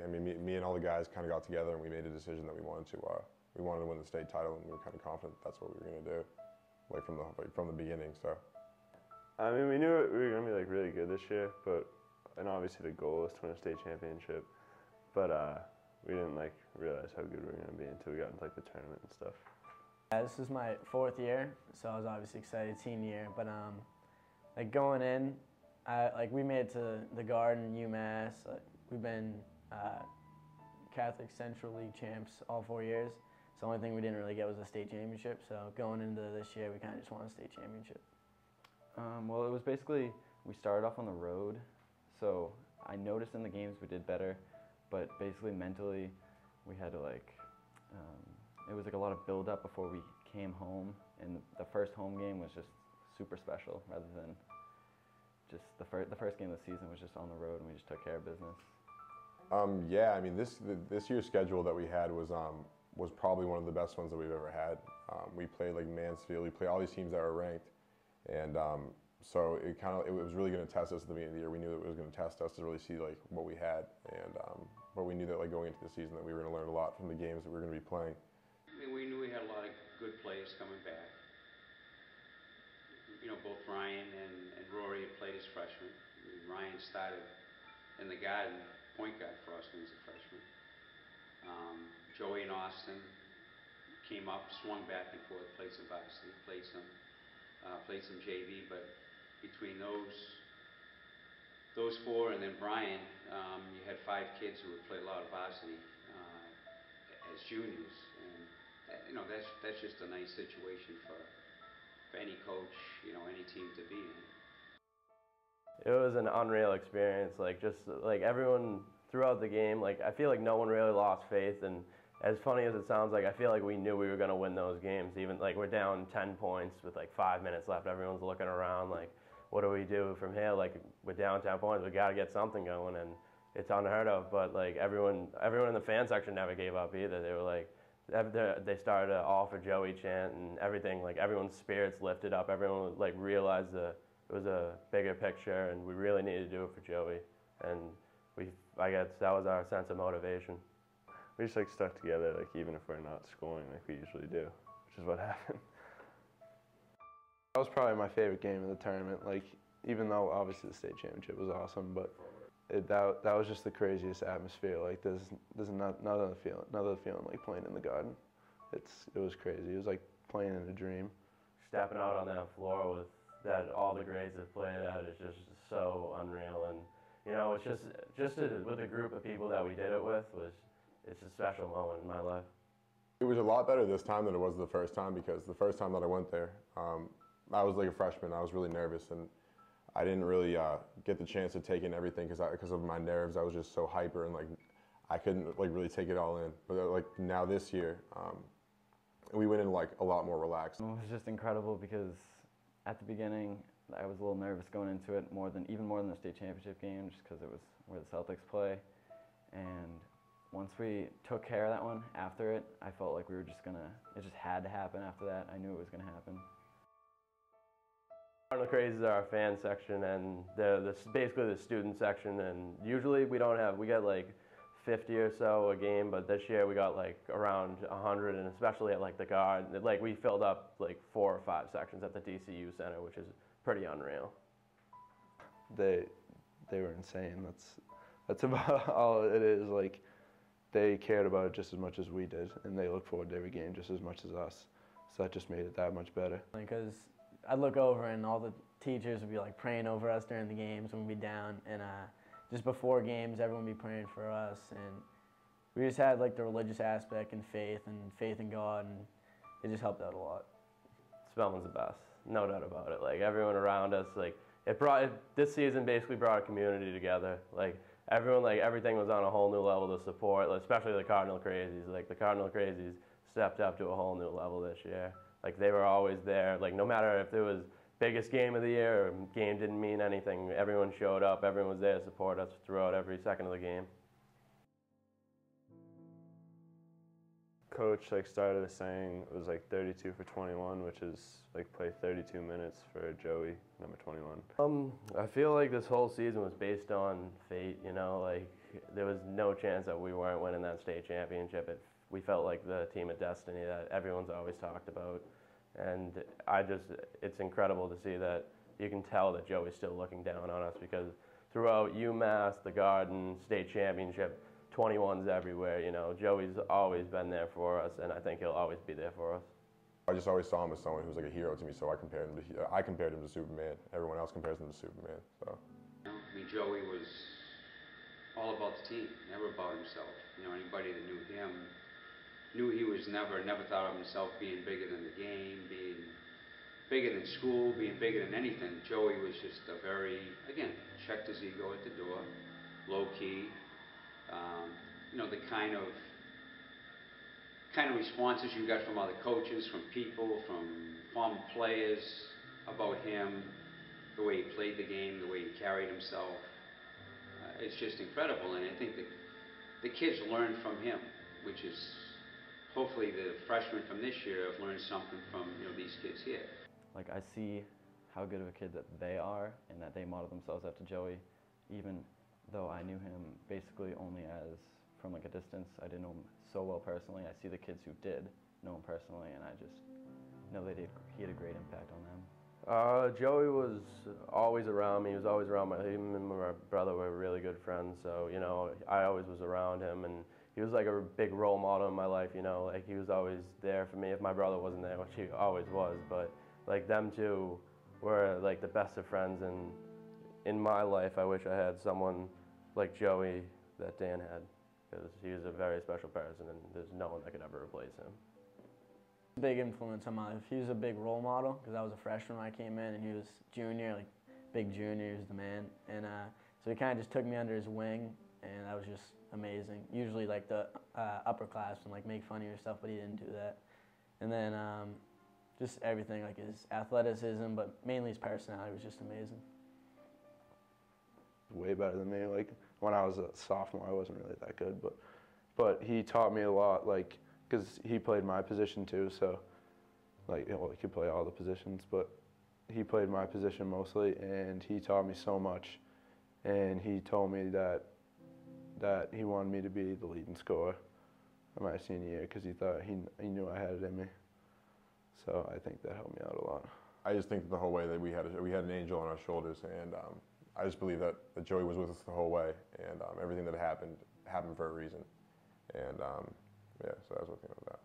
I mean, me and all the guys kind of got together and we made a decision that we wanted to win the state title, and we were kind of confident that's what we were going to do, like from the beginning. So, I mean, we knew we were going to be like really good this year, and obviously the goal was to win a state championship, but we didn't like realize how good we were going to be until we got into like the tournament and stuff. This is my 4th year, so I was obviously excited, senior year, but like going in, we made it to the Garden, UMass. We've been Catholic Central League champs all 4 years. So the only thing we didn't really get was a state championship. So going into this year, we kind of just won a state championship. Well, it was basically, we started off on the road, so I noticed in the games we did better, but basically mentally we had to it was like a lot of build up before we came home, and the first home game was just super special rather than just the first game of the season was just on the road and we just took care of business. Yeah, I mean this year's schedule that we had was probably one of the best ones that we've ever had. We played like Mansfield, we played all these teams that were ranked, and so it was really going to test us at the beginning of the year. We knew that it was going to test us to really see like what we had, and but we knew that like going into the season that we were going to learn a lot from the games that we were going to be playing. I mean, we knew we had a lot of good players coming back. You know, both Ryan and Rory had played as freshmen. I mean, Ryan started in the Garden, point guard for us when he was a freshman. Joey and Austin came up, swung back and forth, played some varsity, played some JV, but between those 4 and then Brian, you had 5 kids who had played a lot of varsity as juniors, and you know, that's just a nice situation for any coach, you know, any team to be in. It was an unreal experience, just everyone throughout the game, I feel like no one really lost faith, and as funny as it sounds, I feel like we knew we were going to win those games. Even we're down 10 points with 5 minutes left, everyone's looking around what do we do from here? We're down 10 points, we got to get something going, and it's unheard of, but everyone in the fan section never gave up either. They were they started an all for Joey chant and everything, everyone's spirits lifted up, everyone realized that it was a bigger picture and we really needed to do it for Joey, and I guess that was our sense of motivation. We just stuck together, even if we're not scoring like we usually do, which is what happened. That was probably my favorite game of the tournament, even though obviously the state championship was awesome, but that was just the craziest atmosphere. There's another feeling like playing in the Garden. It was crazy. It was like playing in a dream. Stepping out on that floor with all the grades that played at is just so unreal, and you know, it's just with a group of people that we did it with it's a special moment in my life. It was a lot better this time than it was the first time, because the first time that I went there, I was a freshman. I was really nervous, and I didn't really get the chance to take in everything because of my nerves. I was just so hyper, and I couldn't really take it all in. But now this year, we went in a lot more relaxed. It was just incredible because at the beginning I was a little nervous going into it, even more than the state championship game, just because it was where the Celtics play. And once we took care of that one, after it, I felt like we were just it just had to happen after that. I knew it was gonna happen. Cardinal Crazies are our fan section, and they're basically the student section, and usually we get 50 or so a game, but this year we got around 100, and especially at the Guard, we filled up 4 or 5 sections at the DCU Center, which is pretty unreal. They were insane. That's about all it is. They cared about it just as much as we did, and they looked forward to every game just as much as us. So that just made it that much better. Because I'd look over and all the teachers would be praying over us during the games when we'd be down, and just before games everyone would be praying for us, and we just had the religious aspect and faith in God, and it just helped out a lot. Spellman's the best, no doubt about it. Everyone around us, this season basically brought a community together. Everything was on a whole new level to support, especially the Cardinal Crazies. The Cardinal Crazies stepped up to a whole new level this year. They were always there. No matter if it was biggest game of the year or game didn't mean anything, everyone showed up, everyone was there to support us throughout every second of the game. coach like started us saying it was like 32 for 21, which is like play 32 minutes for Joey, number 21. I feel like this whole season was based on fate, you know, like there was no chance that we weren't winning that state championship. We felt like the team of destiny that everyone's always talked about. And it's incredible to see that you can tell that Joey's still looking down on us because throughout UMass, the Garden, state championship, 21s everywhere, you know. Joey's always been there for us, and I think he'll always be there for us. I just always saw him as someone who was like a hero to me, so I compared him to Superman. Everyone else compares him to Superman. So. You know, I mean, Joey was all about the team, never about himself. You know, anybody that knew him knew he was never thought of himself being bigger than the game, being bigger than school, being bigger than anything. Joey was just a very, again, checked his ego at the door, low key. You know, the kind of responses you got from other coaches, from people, from former players about him, the way he played the game, the way he carried himself. It's just incredible, and I think that the kids learned from him, which is hopefully the freshmen from this year have learned something from, you know, these kids here. Like, I see how good of a kid that they are and that they model themselves after Joey, even though I knew him basically only as from like a distance. I didn't know him so well personally. I see the kids who did know him personally, and I just know that he had a great impact on them. Joey was always around me. He was always around him and my brother were really good friends. So, you know, I always was around him, and he was like a big role model in my life, you know. Like, he was always there for me if my brother wasn't there, which he always was. But, like, them two were, like, the best of friends. And in my life, I wish I had someone like Joey that Dan had, because he was a very special person, and there's no one that could ever replace him. Big influence on my life. He was a big role model because I was a freshman when I came in, and he was junior, like big junior. He was the man, and so he kind of just took me under his wing, and that was just amazing. Usually, like the upperclassmen like make fun of your stuff, but he didn't do that. And then just everything, like his athleticism, but mainly his personality was just amazing. Way better than me. Like, when I was a sophomore, I wasn't really that good, but he taught me a lot. Like, because he played my position too, so like, well, he could play all the positions, but he played my position mostly, and he taught me so much. And he told me that he wanted me to be the leading scorer in my senior year because he thought he knew I had it in me. So I think that helped me out a lot. I just think that the whole way that we had an angel on our shoulders, and I just believe that Joey was with us the whole way, and everything that happened for a reason. And yeah, so that's what I think about that.